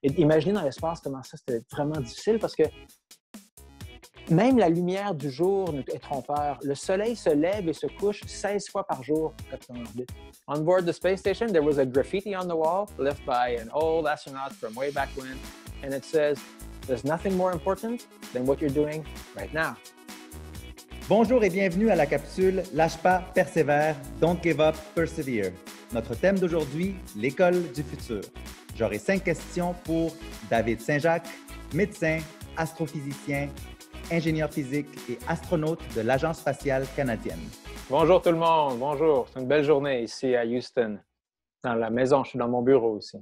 Et imaginez dans l'espace comment ça, c'était vraiment difficile parce que même la lumière du jour est trompeur. Le soleil se lève et se couche 16 fois par jour quand on est en orbite. On board the space station, there was a graffiti on the wall left by an old astronaut from way back when, and it says, "There's nothing more important than what you're doing right now." Bonjour et bienvenue à la capsule Lâche pas, persévère, don't give up, persevere. Notre thème d'aujourd'hui, l'école du futur. J'aurai 5 questions pour David Saint-Jacques, médecin, astrophysicien, ingénieur physique et astronaute de l'Agence spatiale canadienne. Bonjour tout le monde, bonjour. C'est une belle journée ici à Houston, dans la maison. Je suis dans mon bureau aussi.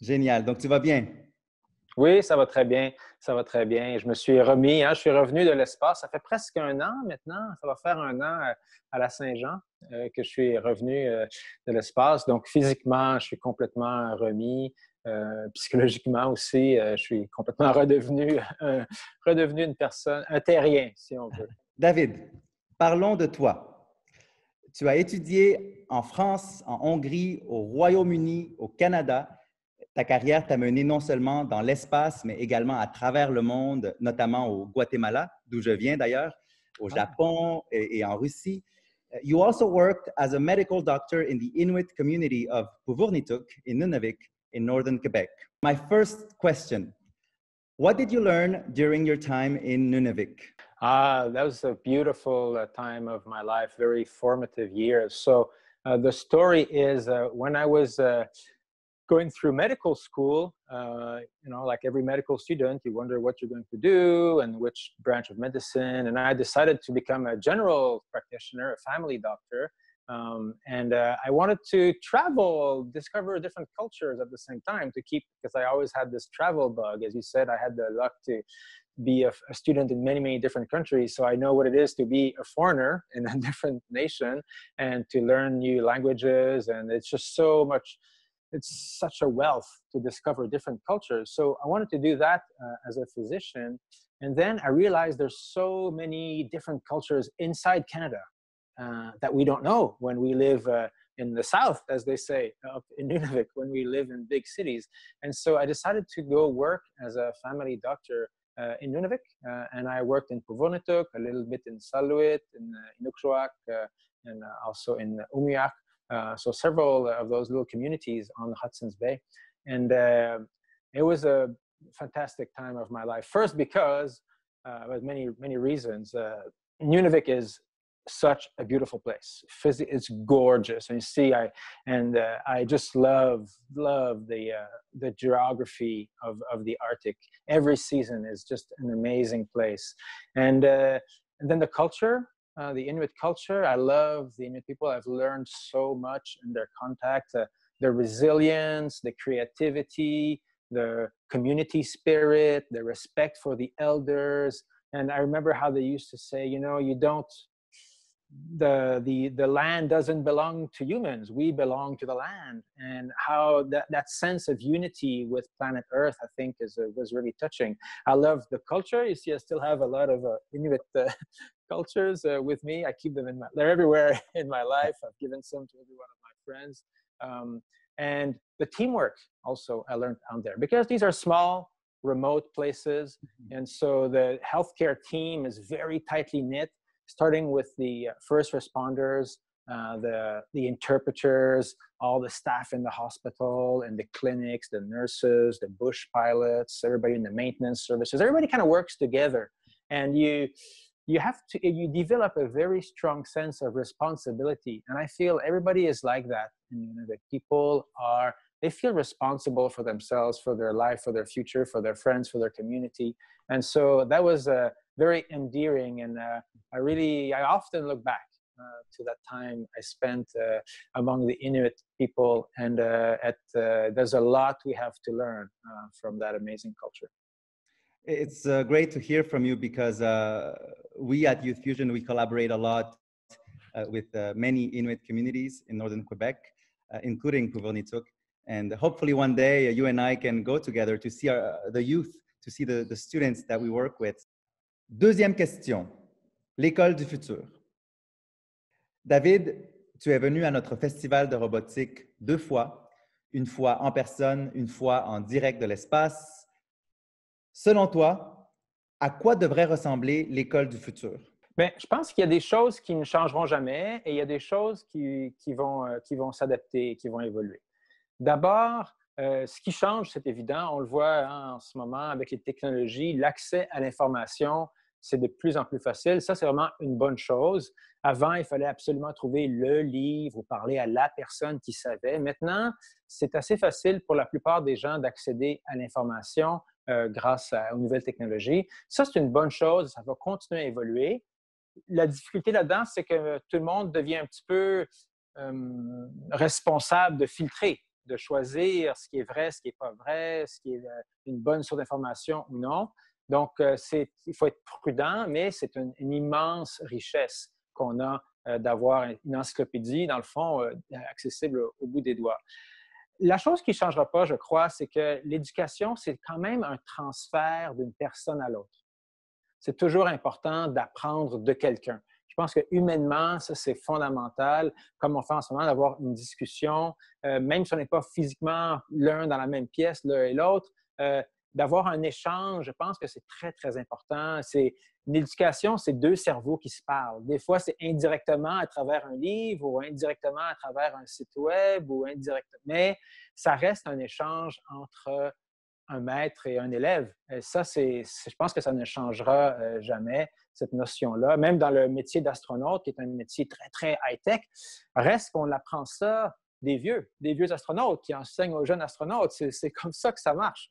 Génial. Donc, tu vas bien? Oui, ça va très bien. Ça va très bien. Je me suis remis, je suis revenu de l'espace. Ça fait presque un an maintenant. Ça va faire un an à la Saint-Jean que je suis revenu de l'espace. Donc, physiquement, je suis complètement remis. Psychologiquement aussi, je suis complètement redevenu une personne, un terrien, si on veut. David, parlons de toi. Tu as étudié en France, en Hongrie, au Royaume-Uni, au Canada. Ta carrière t'a mené non seulement dans l'espace, mais également à travers le monde, notamment au Guatemala, d'où je viens d'ailleurs, au Japon et en Russie. You also worked as a medical doctor in the Inuit community of Puvurnituk in Nunavik in northern Quebec. My first question, what did you learn during your time in Nunavik? That was a beautiful time of my life, very formative years. So the story is when I was going through medical school, like every medical student, you wonder what you're going to do and which branch of medicine. And I decided to become a general practitioner, a family doctor. I wanted to travel, discover different cultures at the same time because I always had this travel bug. As you said, I had the luck to be a student in many, many different countries. So I know what it is to be a foreigner in a different nation and to learn new languages. And it's just it's such a wealth to discover different cultures. So I wanted to do that as a physician. And then I realized there's so many different cultures inside Canada that we don't know when we live in the South, as they say, up in Nunavik, when we live in big cities. And so I decided to go work as a family doctor in Nunavik. And I worked in Puvurnituk, a little bit in Saluit, in Inukjuak, and also in Umiak. So several of those little communities on the Hudson's Bay. And it was a fantastic time of my life. First, because with many, many reasons. Nunavik is such a beautiful place. It's gorgeous. And you see, I just love the geography of the Arctic. Every season is just an amazing place. And then the culture, the Inuit culture. I love the Inuit people. I've learned so much in their contact, their resilience, the creativity, the community spirit, the respect for the elders. And I remember how they used to say, the land doesn't belong to humans. We belong to the land. And how that sense of unity with planet Earth, I think, was really touching. I love the culture. You see, I still have a lot of Inuit cultures with me. I keep them they're everywhere in my life. I've given some to every one of my friends. And the teamwork also I learned out there, because these are small, remote places. And so the healthcare team is very tightly knit, starting with the first responders, the interpreters, all the staff in the hospital and the clinics, the nurses, the bush pilots, everybody in the maintenance services. Everybody kind of works together. And you develop a very strong sense of responsibility. And I feel everybody is like that. The people they feel responsible for themselves, for their life, for their future, for their friends, for their community. And so that was very endearing. And I often look back to that time I spent among the Inuit people. And there's a lot we have to learn from that amazing culture. It's great to hear from you, because we at Youth Fusion, we collaborate a lot with many Inuit communities in northern Quebec, including Puvurnituk. And hopefully one day you and I can go together to see the youth, to see the students that we work with. Deuxième question, l'école du futur. David, tu es venu à notre festival de robotique 2 fois, une fois en personne, une fois en direct de l'espace. Selon toi, à quoi devrait ressembler l'école du futur? Bien, je pense qu'il y a des choses qui ne changeront jamais et il y a des choses qui vont s'adapter, qui vont évoluer. D'abord, ce qui change, c'est évident, on le voit hein, en ce moment avec les technologies, l'accès à l'information, c'est de plus en plus facile. Ça, c'est vraiment une bonne chose. Avant, il fallait absolument trouver le livre ou parler à la personne qui savait. Maintenant, c'est assez facile pour la plupart des gens d'accéder à l'information aux nouvelles technologies. Ça, c'est une bonne chose. Ça va continuer à évoluer. La difficulté là-dedans, c'est que tout le monde devient un petit peu responsable de filtrer, de choisir ce qui est vrai, ce qui n'est pas vrai, ce qui est une bonne source d'information ou non. Donc, il faut être prudent, mais c'est une immense richesse qu'on a d'avoir une encyclopédie, dans le fond, accessible au bout des doigts. La chose qui ne changera pas, je crois, c'est que l'éducation, c'est quand même un transfert d'une personne à l'autre. C'est toujours important d'apprendre de quelqu'un. Je pense que humainement, ça, c'est fondamental, comme on fait en ce moment, d'avoir une discussion, même si on n'est pas physiquement l'un dans la même pièce, l'un et l'autre, d'avoir un échange, je pense que c'est très, très important. L'éducation, c'est deux cerveaux qui se parlent. Des fois, c'est indirectement à travers un livre ou indirectement à travers un site web ou indirectement, mais ça reste un échange entre un maître et un élève. Et ça, je pense que ça ne changera jamais, cette notion-là. Même dans le métier d'astronaute, qui est un métier très, très high-tech, reste qu'on apprend ça des vieux astronautes qui enseignent aux jeunes astronautes. C'est comme ça que ça marche,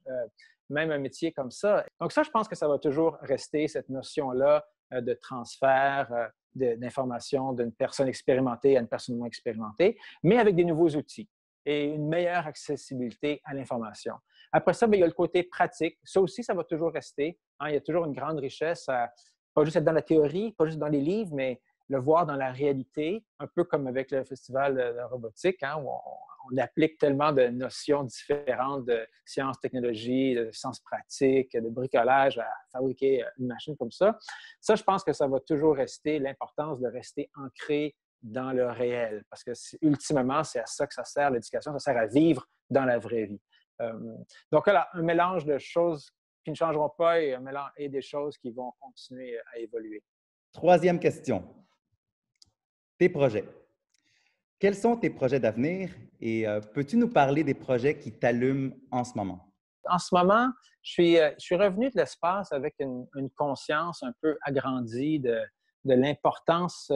même un métier comme ça. Donc ça, je pense que ça va toujours rester, cette notion-là de transfert d'informations d'une personne expérimentée à une personne moins expérimentée, mais avec des nouveaux outils et une meilleure accessibilité à l'information. Après ça, bien, il y a le côté pratique. Ça aussi, ça va toujours rester. Hein. Il y a toujours une grande richesse à pas juste être dans la théorie, pas juste dans les livres, mais le voir dans la réalité, un peu comme avec le festival de robotique, hein, où on applique tellement de notions différentes de sciences, technologies, de sciences pratiques, de bricolage à fabriquer une machine comme ça. Ça, je pense que ça va toujours rester, l'importance de rester ancré dans le réel. Parce que ultimement, c'est à ça que ça sert, l'éducation, ça sert à vivre dans la vraie vie. Donc, là, un mélange de choses qui ne changeront pas et des choses qui vont continuer à évoluer. Troisième question. Tes projets. Quels sont tes projets d'avenir et peux-tu nous parler des projets qui t'allument en ce moment? En ce moment, je suis revenu de l'espace avec une conscience un peu agrandie de l'importance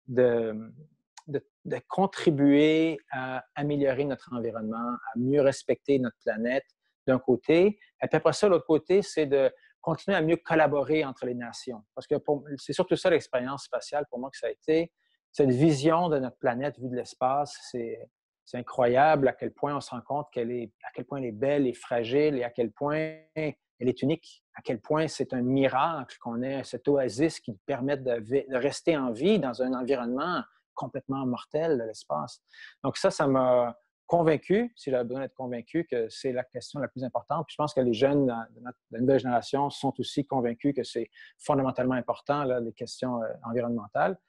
de contribuer à améliorer notre environnement, à mieux respecter notre planète d'un côté. Et puis après ça, l'autre côté, c'est de continuer à mieux collaborer entre les nations. Parce que c'est surtout ça l'expérience spatiale pour moi que ça a été. Cette vision de notre planète vue de l'espace, c'est incroyable à quel point on se rend compte à quel point elle est belle et fragile et à quel point elle est unique, à quel point c'est un miracle qu'on ait cette oasis qui permet de rester en vie dans un environnement complètement mortel de l'espace. Donc ça m'a convaincu, si j'avais besoin d'être convaincu, que c'est la question la plus importante. Puis je pense que les jeunes de la nouvelle génération sont aussi convaincus que c'est fondamentalement important, là, les questions environnementales.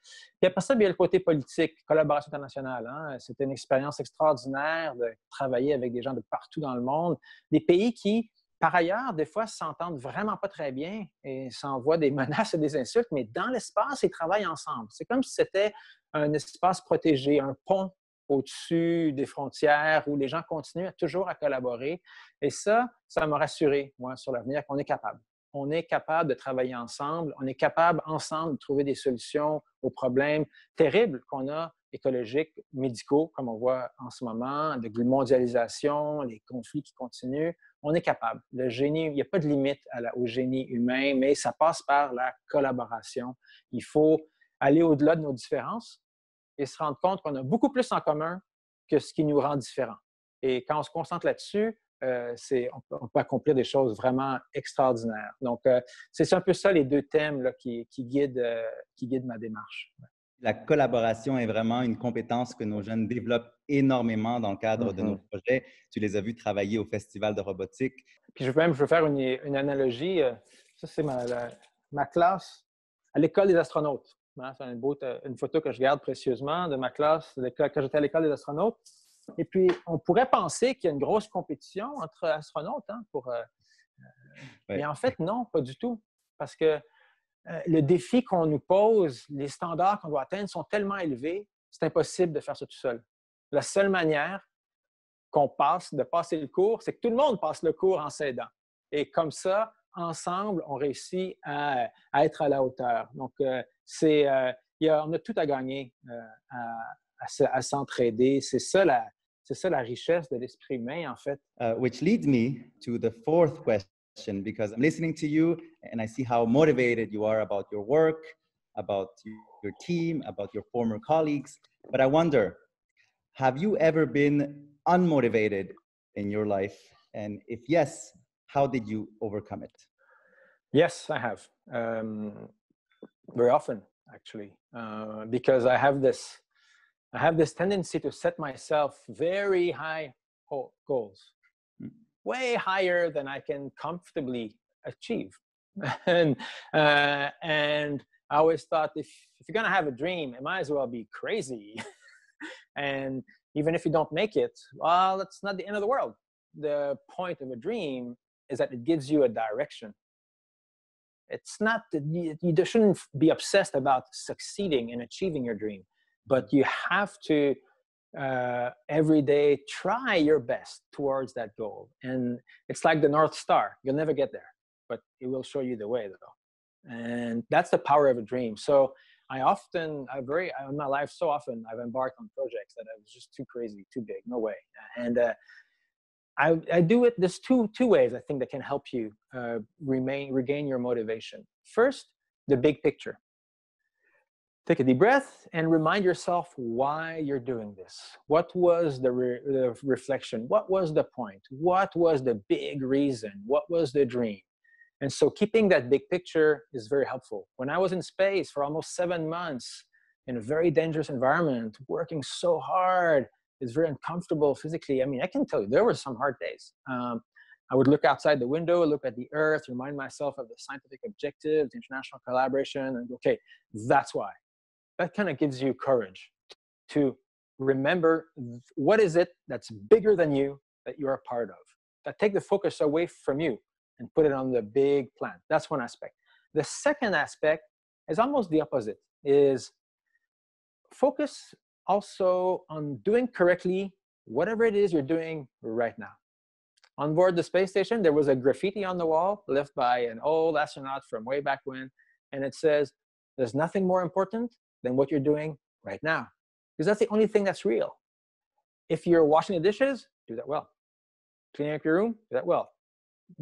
Puis après ça, il y a le côté politique, collaboration internationale. Hein? C'était une expérience extraordinaire de travailler avec des gens de partout dans le monde, des pays qui, par ailleurs, des fois, s'entendent vraiment pas très bien et s'envoient des menaces et des insultes, mais dans l'espace, ils travaillent ensemble. C'est comme si c'était un espace protégé, un pont au-dessus des frontières où les gens continuent toujours à collaborer. Et ça m'a rassuré, moi, sur l'avenir, qu'on est capable. On est capable de travailler ensemble, on est capable ensemble de trouver des solutions aux problèmes terribles qu'on a, écologiques, médicaux, comme on voit en ce moment, de mondialisation, les conflits qui continuent. On est capable. Le génie, il n'y a pas de limite au génie humain, mais ça passe par la collaboration. Il faut aller au-delà de nos différences et se rendre compte qu'on a beaucoup plus en commun que ce qui nous rend différents. Et quand on se concentre là-dessus, on peut accomplir des choses vraiment extraordinaires. Donc, c'est un peu ça les deux thèmes là, qui guident ma démarche. La collaboration est vraiment une compétence que nos jeunes développent énormément dans le cadre de nos projets. Tu les as vus travailler au Festival de robotique. Puis je veux faire une analogie. Ça, c'est ma classe à l'école des astronautes. Hein, c'est une photo que je garde précieusement de ma classe quand j'étais à l'école des astronautes. Et puis, on pourrait penser qu'il y a une grosse compétition entre astronautes, hein, mais Ouais. en fait, non, pas du tout. Parce que le défi qu'on nous pose, les standards qu'on doit atteindre sont tellement élevés, c'est impossible de faire ça tout seul. La seule manière de passer le cours, c'est que tout le monde passe le cours en s'aidant. Et comme ça, ensemble, on réussit à être à la hauteur. Donc, on a tout à gagner à s'entraider. C'est ça la richesse de l'esprit humain, en fait. Which leads me to the fourth question, because I'm listening to you and I see how motivated you are about your work, about your team, about your former colleagues. But I wonder, have you ever been unmotivated in your life? And if yes, how did you overcome it? Yes, I have. Very often, actually, because I have this tendency to set myself very high goals, way higher than I can comfortably achieve. and I always thought, if you're going to have a dream, it might as well be crazy. And even if you don't make it, well, it's not the end of the world. The point of a dream is that it gives you a direction. It's not that you shouldn't be obsessed about succeeding and achieving your dream, but you have to every day try your best towards that goal. And it's like the North Star. You'll never get there, but it will show you the way, though. And that's the power of a dream. So in my life, so often I've embarked on projects that I was just too crazy, too big, no way. And I do it. There's two ways I think that can help you regain your motivation. First, the big picture. Take a deep breath and remind yourself why you're doing this. What was the reflection? What was the point? What was the big reason? What was the dream? And so keeping that big picture is very helpful. When I was in space for almost 7 months in a very dangerous environment, working so hard, it's very uncomfortable physically. I mean, I can tell you, there were some hard days. I would look outside the window, look at the Earth, remind myself of the scientific objectives, the international collaboration, and okay, that's why. That kind of gives you courage to remember what is it that's bigger than you that you're a part of. That take the focus away from you and put it on the big plan. That's one aspect. The second aspect is almost the opposite, is focus also on doing correctly whatever it is you're doing right now. On board the space station, there was a graffiti on the wall left by an old astronaut from way back when, and it says, there's nothing more important than what you're doing right now, because that's the only thing that's real. If you're washing the dishes, do that well. Cleaning up your room, do that well.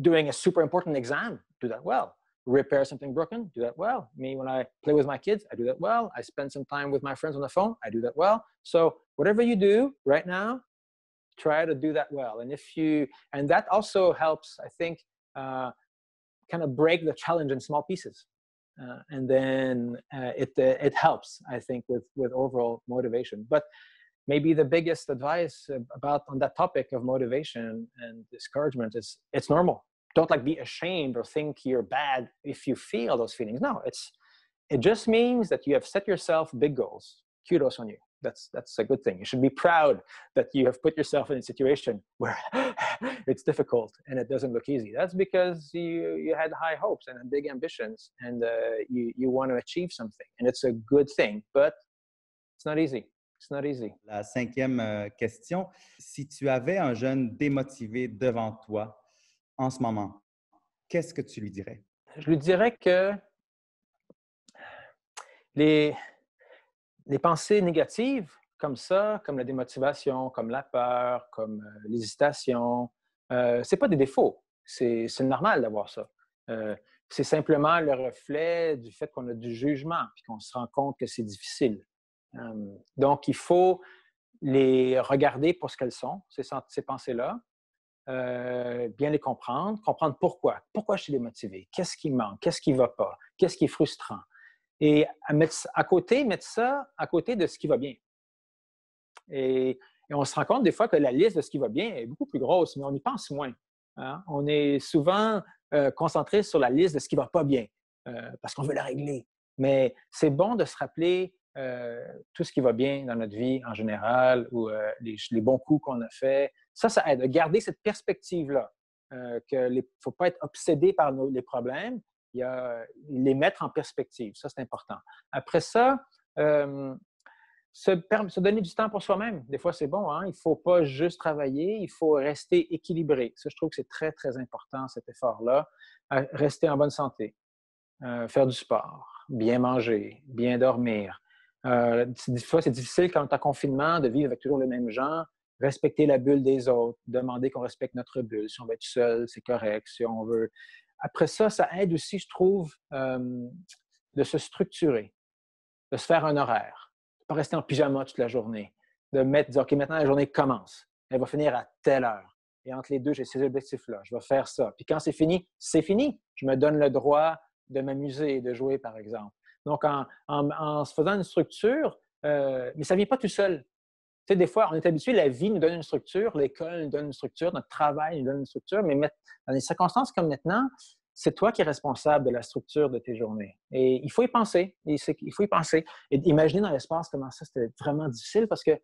Doing a super important exam, do that well. Repair something broken, do that well. Me, when I play with my kids, I do that well. I spend some time with my friends on the phone, I do that well. So whatever you do right now, try to do that well. And that also helps, I think, kind of break the challenge in small pieces. And then it helps, I think, with overall motivation. But maybe the biggest advice on that topic of motivation and discouragement is it's normal. Don't be ashamed or think you're bad if you feel those feelings. No, it just means that you have set yourself big goals. Kudos on you. That's a good thing. You should be proud that you have put yourself in a situation where it's difficult and it doesn't look easy. That's because you had high hopes and big ambitions, and you want to achieve something. And it's a good thing, but it's not easy. It's not easy. La cinquième question, si tu avais un jeune démotivé devant toi en ce moment, qu'est-ce que tu lui dirais? Je lui dirais que les pensées négatives comme ça, comme la démotivation, comme la peur, comme l'hésitation, c'est pas des défauts. C'est normal d'avoir ça. C'est simplement le reflet du fait qu'on a du jugement puis qu'on se rend compte que c'est difficile. Donc, il faut les regarder pour ce qu'elles sont, ces pensées-là, bien les comprendre pourquoi. Pourquoi je suis démotivé? Qu'est-ce qui manque? Qu'est-ce qui ne va pas? Qu'est-ce qui est frustrant? Et mettre ça à côté de ce qui va bien. Et on se rend compte des fois que la liste de ce qui va bien est beaucoup plus grosse, mais on y pense moins. Hein? On est souvent concentré sur la liste de ce qui ne va pas bien, parce qu'on veut la régler. Mais c'est bon de se rappeler tout ce qui va bien dans notre vie en général ou les bons coups qu'on a faits. Ça aide à garder cette perspective-là. Il ne faut pas être obsédé par les problèmes, les mettre en perspective. Ça, c'est important. Après ça, se donner du temps pour soi-même. Des fois, c'est bon, hein? Il ne faut pas juste travailler, il faut rester équilibré. Ça, je trouve que c'est très, très important, cet effort-là. Rester en bonne santé, faire du sport, bien manger, bien dormir. Des fois, c'est difficile quand tu as confinement de vivre avec toujours les mêmes gens. Respecter la bulle des autres, demander qu'on respecte notre bulle. Si on veut être seul, c'est correct. Si on veut... Après ça aide aussi, je trouve, de se structurer, de se faire un horaire, de ne pas rester en pyjama toute la journée, de dire, OK, maintenant la journée commence. Elle va finir à telle heure. Et entre les deux, j'ai ces objectifs-là. Je vais faire ça. Puis quand c'est fini, c'est fini. Je me donne le droit de m'amuser et de jouer, par exemple. Donc, en se faisant une structure, mais ça ne vient pas tout seul. Tu sais, des fois, on est habitué, la vie nous donne une structure, l'école nous donne une structure, notre travail nous donne une structure, mais dans des circonstances comme maintenant, c'est toi qui es responsable de la structure de tes journées. Et il faut y penser. Il faut y penser. Et imaginer dans l'espace comment ça, c'était vraiment difficile parce que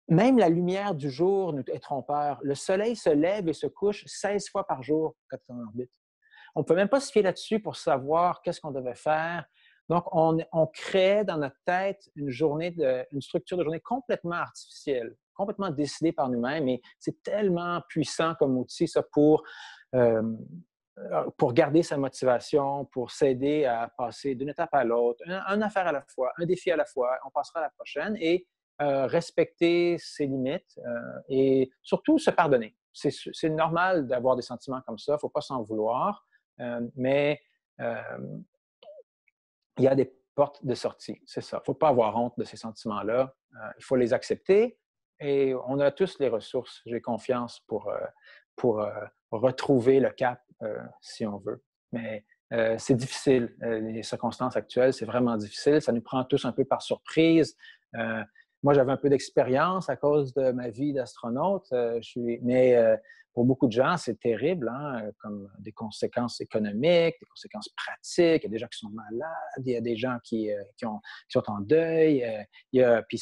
même la lumière du jour nous est trompeur. Le soleil se lève et se couche 16 fois par jour quand on est en orbite. On ne peut même pas se fier là-dessus pour savoir qu'est-ce qu'on devait faire. Donc, on crée dans notre tête une structure de journée complètement artificielle, complètement décidée par nous-mêmes. Et c'est tellement puissant comme outil, ça, pour garder sa motivation, pour s'aider à passer d'une étape à l'autre, une affaire à la fois, un défi à la fois. On passera à la prochaine et respecter ses limites et surtout se pardonner. C'est normal d'avoir des sentiments comme ça, il ne faut pas s'en vouloir, mais il y a des portes de sortie, c'est ça. Il ne faut pas avoir honte de ces sentiments-là. Il faut les accepter et on a tous les ressources, j'ai confiance, pour retrouver le cap si on veut. Mais c'est difficile. Les circonstances actuelles, c'est vraiment difficile. Ça nous prend tous un peu par surprise. Moi, j'avais un peu d'expérience à cause de ma vie d'astronaute, mais pour beaucoup de gens, c'est terrible, hein, comme des conséquences économiques, des conséquences pratiques. Il y a des gens qui sont malades, il y a des gens qui sont en deuil. Puis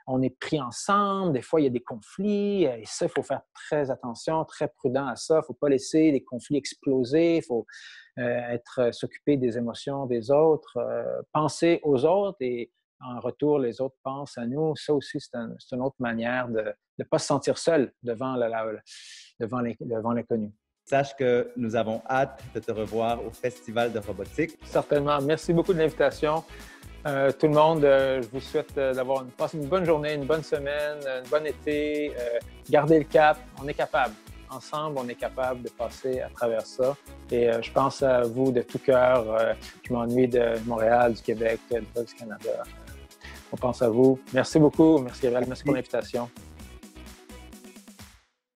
on est pris ensemble. Des fois, il y a des conflits. Et ça, il faut faire très attention, très prudent à ça. Il ne faut pas laisser les conflits exploser. Il faut s'occuper des émotions des autres, penser aux autres et en retour, les autres pensent à nous. Ça aussi, c'est une autre manière de ne pas se sentir seul devant l'inconnu. Sache que nous avons hâte de te revoir au Festival de robotique. Certainement. Merci beaucoup de l'invitation. Tout le monde, je vous souhaite passer une bonne journée, une bonne semaine, un bon été. Gardez le cap. On est capable. Ensemble, on est capable de passer à travers ça. Et je pense à vous de tout cœur. Je m'ennuie de Montréal, du Québec, du Canada. On pense à vous. Merci beaucoup. Merci, Gabriel. Merci pour l'invitation.